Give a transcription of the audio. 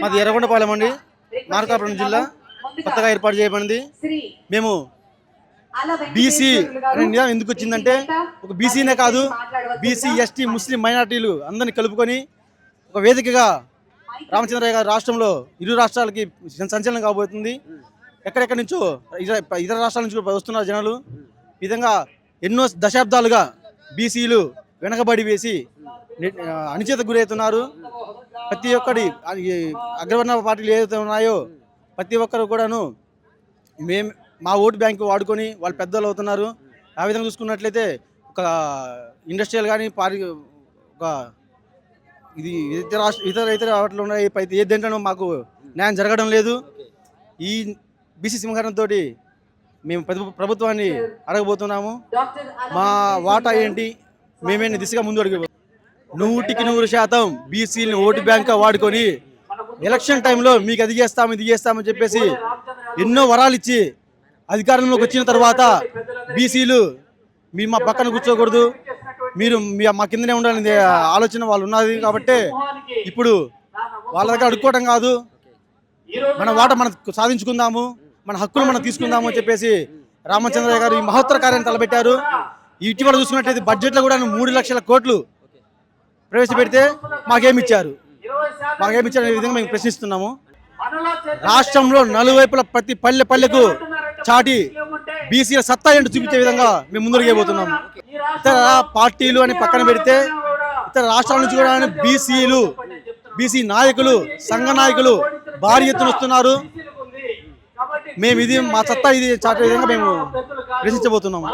మాది ఎర్రగొండపాలెం అండి, మార్కాపురం జిల్లా. కొత్తగా ఏర్పాటు చేయబడింది. మేము బీసీ అనే నియమం ఎందుకు వచ్చిందంటే, ఒక బీసీనే కాదు, బీసీ, ఎస్టీ, ముస్లిం మైనార్టీలు అందరినీ కలుపుకొని ఒక వేదికగా రామచంద్రయ్య గారు రాష్ట్రంలో ఇరు రాష్ట్రాలకి సంచలనం కాబోతుంది. ఎక్కడెక్కడి నుంచో ఇతర రాష్ట్రాల నుంచి వస్తున్నారు జనాలు. ఈ విధంగా ఎన్నో దశాబ్దాలుగా బీసీలు వెనకబడి వేసి అణిచేతకు గురవుతున్నారు. ప్రతి ఒక్కటి అగ్రవర్ణ పార్టీలు ఏదైతే ఉన్నాయో ప్రతి ఒక్కరు కూడాను మా ఓటు బ్యాంకు వాడుకొని వాళ్ళు పెద్దలు అవుతున్నారు. ఆ విధంగా చూసుకున్నట్లయితే ఒక ఇండస్ట్రియల్ కానీ ఒక ఇది ఇతర వాటిలో ఉన్నాయి, ఏ దేంట్లోనూ మాకు న్యాయం జరగడం లేదు. ఈ బీసీ సింహకరణంతో మేము ప్రభుత్వాన్ని అడగబోతున్నాము. మా వాటా ఏంటి, మేమేమి దిశగా ముందు అడిగి 100% బీసీని ఓటు బ్యాంక్గా వాడుకొని ఎలక్షన్ టైంలో మీకు అది చేస్తాము ఇది చేస్తామని చెప్పేసి ఎన్నో వరాలు ఇచ్చి అధికారంలోకి వచ్చిన తర్వాత బీసీలు మీరు మా పక్కన కూర్చోకూడదు, మీరు మా కిందనే ఉండాలనే ఆలోచన వాళ్ళు ఉన్నది. కాబట్టి ఇప్పుడు వాళ్ళ దగ్గర అడుక్కోవడం కాదు, మన వాట మనం సాధించుకుందాము, మన హక్కులు మనం తీసుకుందాము అని చెప్పేసి రామచంద్రయ్య గారు ఈ మహోత్తర కార్యాన్ని తలపెట్టారు. ఇటీవల చూసుకున్నట్లయితే బడ్జెట్లో కూడా 3 లక్షల కోట్లు ప్రవేశపెడితే మాకేమిచ్చారు అనే విధంగా మేము ప్రశ్నిస్తున్నాము. రాష్ట్రంలో నలువైపుల ప్రతి పల్లెకు చాటి బీసీల సత్తా ఏంటో చూపించే విధంగా మేము ముందుకు ఇతర పార్టీలు అని పక్కన పెడితే ఇతర రాష్ట్రాల నుంచి కూడా బీసీ నాయకులు, సంఘ నాయకులు భారీ ఎత్తున వస్తున్నారు. మేము ఇది మా సత్తా ఇది చాటే విధంగా మేము ప్రశ్నించబోతున్నాము.